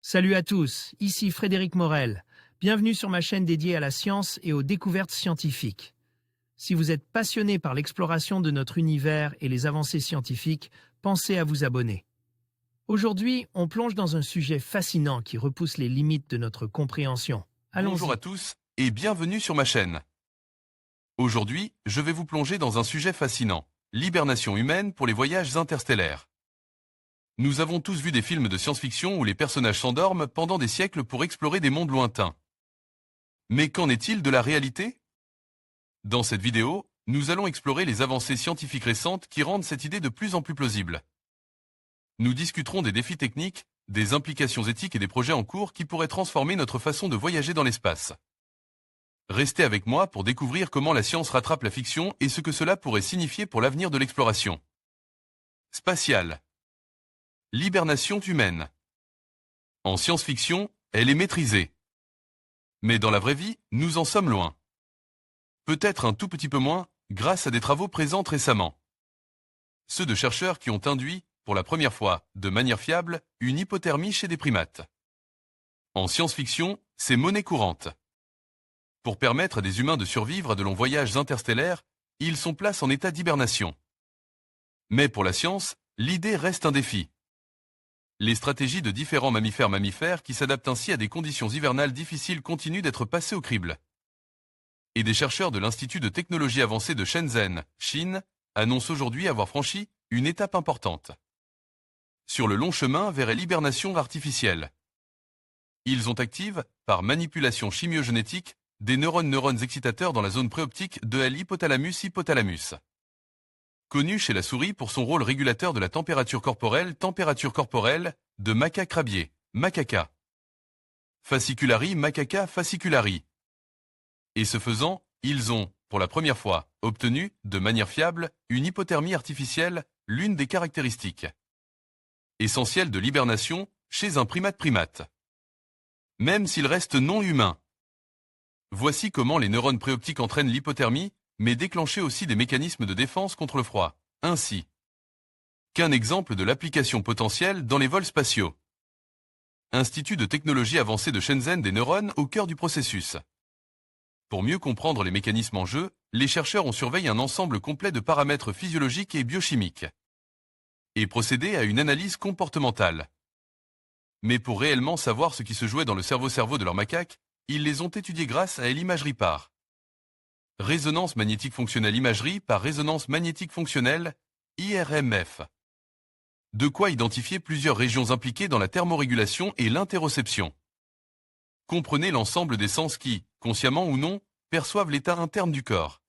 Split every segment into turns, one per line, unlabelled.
Salut à tous, ici Frédéric Morel. Bienvenue sur ma chaîne dédiée à la science et aux découvertes scientifiques. Si vous êtes passionné par l'exploration de notre univers et les avancées scientifiques, pensez à vous abonner. Aujourd'hui, on plonge dans un sujet fascinant qui repousse les limites de notre compréhension.
Bonjour
Allons-y.
à tous et bienvenue sur ma chaîne. Aujourd'hui, je vais vous plonger dans un sujet fascinant, l'hibernation humaine pour les voyages interstellaires. Nous avons tous vu des films de science-fiction où les personnages s'endorment pendant des siècles pour explorer des mondes lointains. Mais qu'en est-il de la réalité? Dans cette vidéo, nous allons explorer les avancées scientifiques récentes qui rendent cette idée de plus en plus plausible. Nous discuterons des défis techniques, des implications éthiques et des projets en cours qui pourraient transformer notre façon de voyager dans l'espace. Restez avec moi pour découvrir comment la science rattrape la fiction et ce que cela pourrait signifier pour l'avenir de l'exploration spatiale. L'hibernation humaine. En science-fiction, elle est maîtrisée. Mais dans la vraie vie, nous en sommes loin. Peut-être un tout petit peu moins, grâce à des travaux présents récemment. Ceux de chercheurs qui ont induit, pour la première fois, de manière fiable, une hypothermie chez des primates. En science-fiction, c'est monnaie courante. Pour permettre à des humains de survivre à de longs voyages interstellaires, ils sont placés en état d'hibernation. Mais pour la science, l'idée reste un défi. Les stratégies de différents mammifères qui s'adaptent ainsi à des conditions hivernales difficiles continuent d'être passées au crible. Et des chercheurs de l'Institut de technologie avancée de Shenzhen, Chine, annoncent aujourd'hui avoir franchi une étape importante. Sur le long chemin vers l'hibernation artificielle. Ils ont activé, par manipulation chimiogénétique, des neurones excitateurs dans la zone préoptique de l'hypothalamus. Connu chez la souris pour son rôle régulateur de la température corporelle de macaque crabier, macaca. Fasciculari macaca fasciculari. Et ce faisant, ils ont, pour la première fois, obtenu, de manière fiable, une hypothermie artificielle, l'une des caractéristiques essentielles de l'hibernation chez un primate. Même s'il reste non humain. Voici comment les neurones préoptiques entraînent l'hypothermie, mais déclencher aussi des mécanismes de défense contre le froid, ainsi qu'un exemple de l'application potentielle dans les vols spatiaux. Institut de technologie avancée de Shenzhen des neurones au cœur du processus. Pour mieux comprendre les mécanismes en jeu, les chercheurs ont surveillé un ensemble complet de paramètres physiologiques et biochimiques et procédé à une analyse comportementale. Mais pour réellement savoir ce qui se jouait dans le cerveau de leur macaque, ils les ont étudiés grâce à l'imagerie par résonance magnétique fonctionnelle imagerie par résonance magnétique fonctionnelle, IRMF. De quoi identifier plusieurs régions impliquées dans la thermorégulation et l'interoception. Comprenez l'ensemble des sens qui, consciemment ou non, perçoivent l'état interne du corps.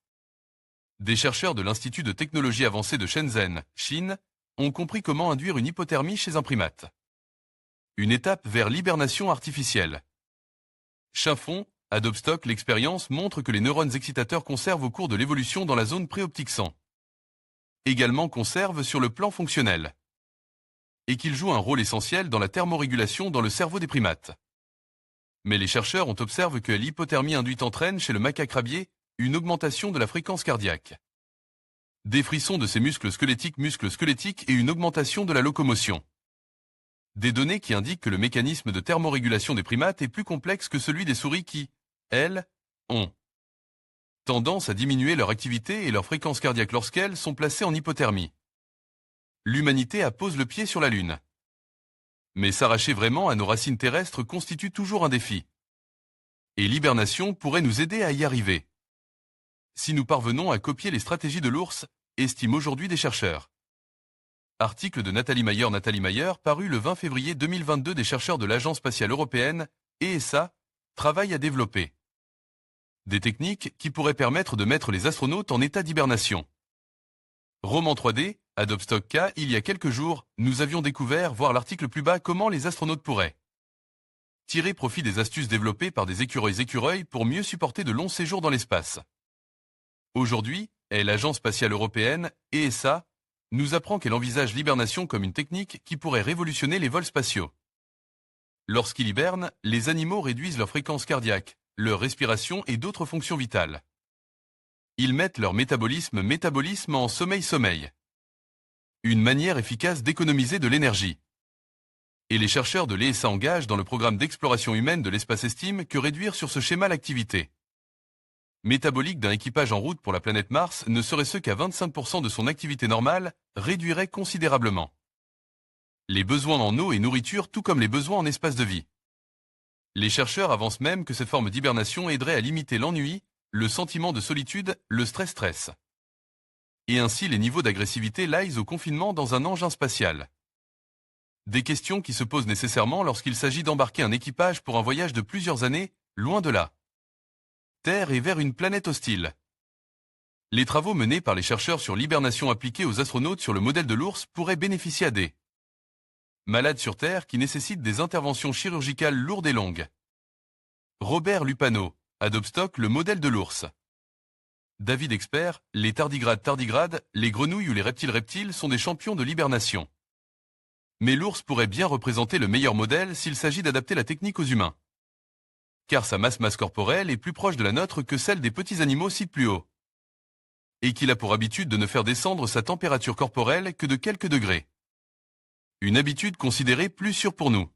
Des chercheurs de l'Institut de technologie avancée de Shenzhen, Chine, ont compris comment induire une hypothermie chez un primate. Une étape vers l'hibernation artificielle. Chiffon, Adobe Stock, l'expérience montre que les neurones excitateurs conservent au cours de l'évolution dans la zone préoptique 100. Également conservent sur le plan fonctionnel. Et qu'ils jouent un rôle essentiel dans la thermorégulation dans le cerveau des primates. Mais les chercheurs ont observé que l'hypothermie induite entraîne chez le macaque crabier une augmentation de la fréquence cardiaque. Des frissons de ses muscles squelettiques et une augmentation de la locomotion. Des données qui indiquent que le mécanisme de thermorégulation des primates est plus complexe que celui des souris qui, elles, ont tendance à diminuer leur activité et leur fréquence cardiaque lorsqu'elles sont placées en hypothermie. L'humanité appose le pied sur la Lune. Mais s'arracher vraiment à nos racines terrestres constitue toujours un défi. Et l'hibernation pourrait nous aider à y arriver. Si nous parvenons à copier les stratégies de l'ours, estiment aujourd'hui des chercheurs. Article de Nathalie Mayer, paru le 20 février 2022 des chercheurs de l'Agence spatiale européenne, ESA, travaillent à développer des techniques qui pourraient permettre de mettre les astronautes en état d'hibernation. Roman 3D, Adobe Stock K, il y a quelques jours, nous avions découvert, voir l'article plus bas, comment les astronautes pourraient tirer profit des astuces développées par des écureuils pour mieux supporter de longs séjours dans l'espace. Aujourd'hui, l'Agence spatiale européenne, ESA, nous apprend qu'elle envisage l'hibernation comme une technique qui pourrait révolutionner les vols spatiaux. Lorsqu'ils hibernent, les animaux réduisent leur fréquence cardiaque, leur respiration et d'autres fonctions vitales. Ils mettent leur métabolisme en sommeil. Une manière efficace d'économiser de l'énergie. Et les chercheurs de l'ESA engagent dans le programme d'exploration humaine de l'espace estiment que réduire sur ce schéma l'activité métabolique d'un équipage en route pour la planète Mars, ne serait ce qu'à 25% de son activité normale, réduirait considérablement les besoins en eau et nourriture tout comme les besoins en espace de vie. Les chercheurs avancent même que cette forme d'hibernation aiderait à limiter l'ennui, le sentiment de solitude, le stress. Et ainsi les niveaux d'agressivité liés au confinement dans un engin spatial. Des questions qui se posent nécessairement lorsqu'il s'agit d'embarquer un équipage pour un voyage de plusieurs années, loin de la Terre et vers une planète hostile. Les travaux menés par les chercheurs sur l'hibernation appliquée aux astronautes sur le modèle de l'ours pourraient bénéficier à des malades sur Terre qui nécessitent des interventions chirurgicales lourdes et longues. Robert Lupano, Adopstock, le modèle de l'ours. David Expert, les tardigrades, les grenouilles ou les reptiles sont des champions de l'hibernation. Mais l'ours pourrait bien représenter le meilleur modèle s'il s'agit d'adapter la technique aux humains. Car sa masse corporelle est plus proche de la nôtre que celle des petits animaux cités plus haut. Et qu'il a pour habitude de ne faire descendre sa température corporelle que de quelques degrés. Une habitude considérée plus sûre pour nous.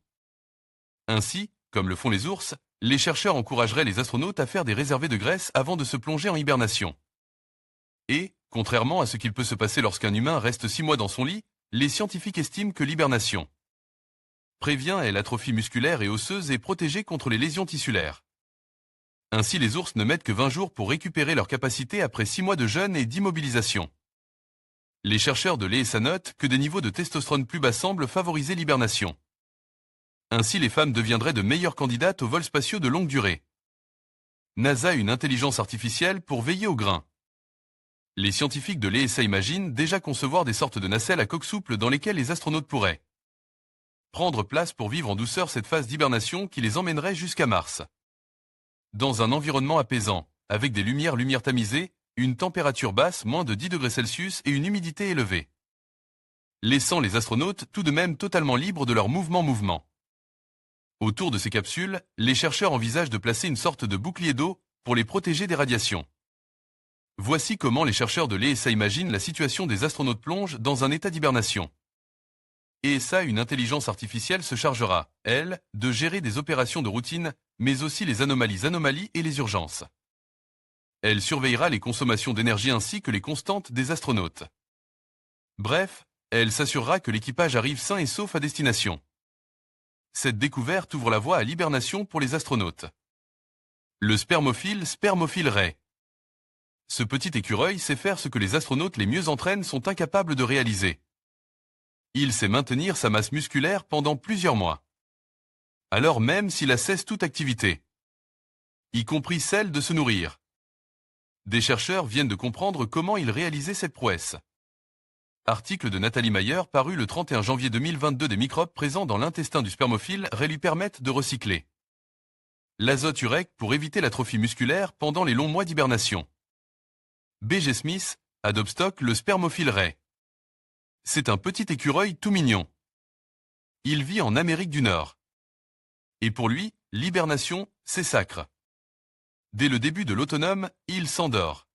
Ainsi, comme le font les ours, les chercheurs encourageraient les astronautes à faire des réservés de graisse avant de se plonger en hibernation. Et, contrairement à ce qu'il peut se passer lorsqu'un humain reste 6 mois dans son lit, les scientifiques estiment que l'hibernation prévient l'atrophie musculaire et osseuse et protégée contre les lésions tissulaires. Ainsi les ours ne mettent que 20 jours pour récupérer leur capacité après 6 mois de jeûne et d'immobilisation. Les chercheurs de l'ESA notent que des niveaux de testostérone plus bas semblent favoriser l'hibernation. Ainsi les femmes deviendraient de meilleures candidates aux vols spatiaux de longue durée. NASA a une intelligence artificielle pour veiller au grain. Les scientifiques de l'ESA imaginent déjà concevoir des sortes de nacelles à coque souple dans lesquelles les astronautes pourraient prendre place pour vivre en douceur cette phase d'hibernation qui les emmènerait jusqu'à Mars. Dans un environnement apaisant, avec des lumières tamisées, une température basse, moins de 10 degrés Celsius et une humidité élevée. Laissant les astronautes tout de même totalement libres de leur mouvement. Autour de ces capsules, les chercheurs envisagent de placer une sorte de bouclier d'eau pour les protéger des radiations. Voici comment les chercheurs de l'ESA imaginent la situation des astronautes plongent dans un état d'hibernation. ESA, une intelligence artificielle, se chargera, elle, de gérer des opérations de routine, mais aussi les anomalies et les urgences. Elle surveillera les consommations d'énergie ainsi que les constantes des astronautes. Bref, elle s'assurera que l'équipage arrive sain et sauf à destination. Cette découverte ouvre la voie à l'hibernation pour les astronautes. Le spermophile Ray. Ce petit écureuil sait faire ce que les astronautes les mieux entraînent sont incapables de réaliser. Il sait maintenir sa masse musculaire pendant plusieurs mois. Alors même s'il a cesse toute activité. Y compris celle de se nourrir. Des chercheurs viennent de comprendre comment il réalisait cette prouesse. Article de Nathalie Mayer paru le 31 janvier 2022. Des microbes présents dans l'intestin du spermophile lui permettent de recycler l'azote urèque pour éviter l'atrophie musculaire pendant les longs mois d'hibernation. B.G. Smith, Adopstock, le spermophile Ray. C'est un petit écureuil tout mignon. Il vit en Amérique du Nord. Et pour lui, l'hibernation, c'est sacre. Dès le début de l'automne, il s'endort.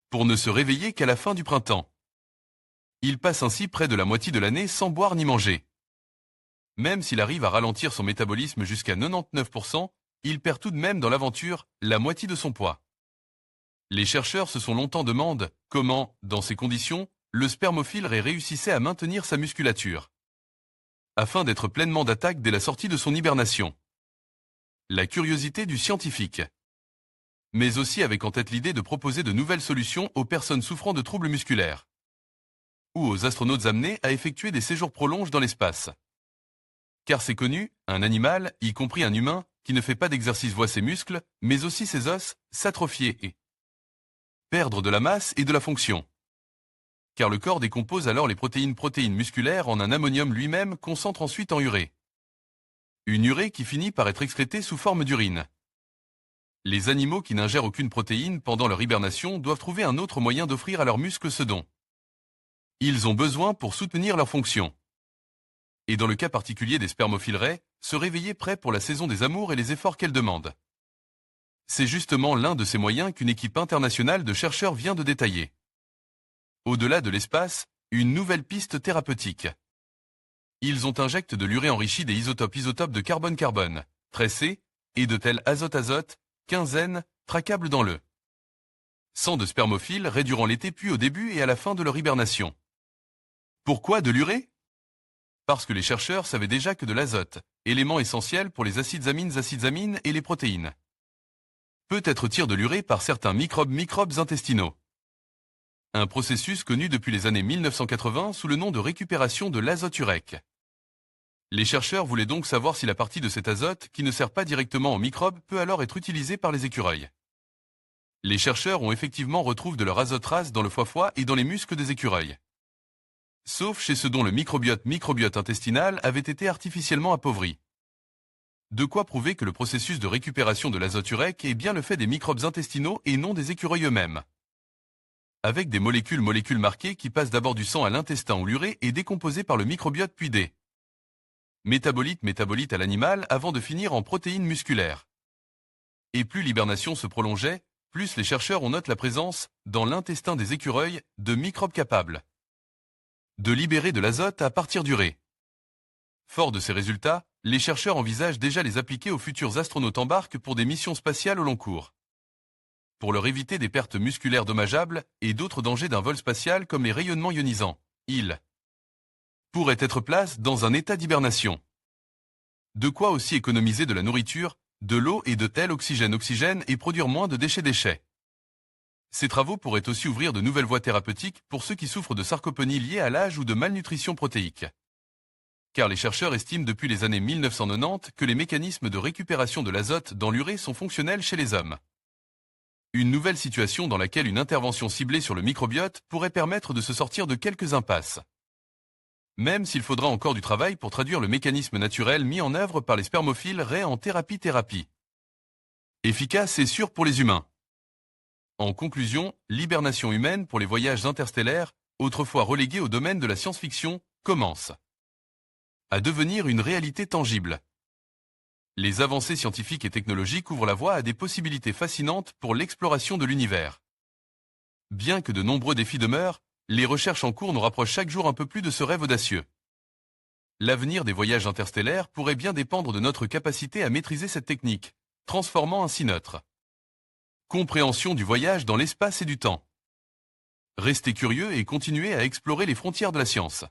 Pour ne se réveiller qu'à la fin du printemps. Il passe ainsi près de la moitié de l'année sans boire ni manger. Même s'il arrive à ralentir son métabolisme jusqu'à 99%, il perd tout de même dans l'aventure la moitié de son poids. Les chercheurs se sont longtemps demandé comment, dans ces conditions, le spermophile Ray réussissait à maintenir sa musculature. Afin d'être pleinement d'attaque dès la sortie de son hibernation. La curiosité du scientifique. Mais aussi avec en tête l'idée de proposer de nouvelles solutions aux personnes souffrant de troubles musculaires. Ou aux astronautes amenés à effectuer des séjours prolongés dans l'espace. Car c'est connu, un animal, y compris un humain, qui ne fait pas d'exercice voit ses muscles, mais aussi ses os, s'atrophier et perdre de la masse et de la fonction. Car le corps décompose alors les protéines musculaires en un ammonium lui-même concentre ensuite en urée. Une urée qui finit par être excrétée sous forme d'urine. Les animaux qui n'ingèrent aucune protéine pendant leur hibernation doivent trouver un autre moyen d'offrir à leurs muscles ce dont ils ont besoin pour soutenir leur fonction. Et dans le cas particulier des spermophiles Ray, se réveiller prêt pour la saison des amours et les efforts qu'elle demande. C'est justement l'un de ces moyens qu'une équipe internationale de chercheurs vient de détailler. Au-delà de l'espace, une nouvelle piste thérapeutique. Ils ont injecté de l'urée enrichi des isotopes de carbone-carbone, 13C, et de tel azote-azote, 15N, traquables dans le sang de spermophiles durant l'été puis au début et à la fin de leur hibernation. Pourquoi de l'urée? Parce que les chercheurs savaient déjà que de l'azote, élément essentiel pour les acides amines et les protéines, peut être tiré de l'urée par certains microbes intestinaux. Un processus connu depuis les années 1980 sous le nom de récupération de l'azoturec. Les chercheurs voulaient donc savoir si la partie de cet azote qui ne sert pas directement aux microbes peut alors être utilisée par les écureuils. Les chercheurs ont effectivement retrouvé de leur azotrase dans le foie et dans les muscles des écureuils. Sauf chez ceux dont le microbiote intestinal avait été artificiellement appauvri. De quoi prouver que le processus de récupération de l'azoturec est bien le fait des microbes intestinaux et non des écureuils eux-mêmes. Avec des molécules marquées qui passent d'abord du sang à l'intestin où l'urée est décomposée par le microbiote puis des métabolites à l'animal avant de finir en protéines musculaires. Et plus l'hibernation se prolongeait, plus les chercheurs ont noté la présence, dans l'intestin des écureuils, de microbes capables de libérer de l'azote à partir d'urée. Fort de ces résultats, les chercheurs envisagent déjà les appliquer aux futurs astronautes en barque pour des missions spatiales au long cours. Pour leur éviter des pertes musculaires dommageables et d'autres dangers d'un vol spatial comme les rayonnements ionisants, ils pourraient être placés dans un état d'hibernation. De quoi aussi économiser de la nourriture, de l'eau et de tel oxygène et produire moins de déchets. Ces travaux pourraient aussi ouvrir de nouvelles voies thérapeutiques pour ceux qui souffrent de sarcopenie liée à l'âge ou de malnutrition protéique. Car les chercheurs estiment depuis les années 1990 que les mécanismes de récupération de l'azote dans l'urée sont fonctionnels chez les hommes. Une nouvelle situation dans laquelle une intervention ciblée sur le microbiote pourrait permettre de se sortir de quelques impasses. Même s'il faudra encore du travail pour traduire le mécanisme naturel mis en œuvre par les spermophiles en thérapie. Efficace et sûr pour les humains. En conclusion, l'hibernation humaine pour les voyages interstellaires, autrefois reléguée au domaine de la science-fiction, commence à devenir une réalité tangible. Les avancées scientifiques et technologiques ouvrent la voie à des possibilités fascinantes pour l'exploration de l'univers. Bien que de nombreux défis demeurent, les recherches en cours nous rapprochent chaque jour un peu plus de ce rêve audacieux. L'avenir des voyages interstellaires pourrait bien dépendre de notre capacité à maîtriser cette technique, transformant ainsi notre compréhension du voyage dans l'espace et du temps. Restez curieux et continuez à explorer les frontières de la science.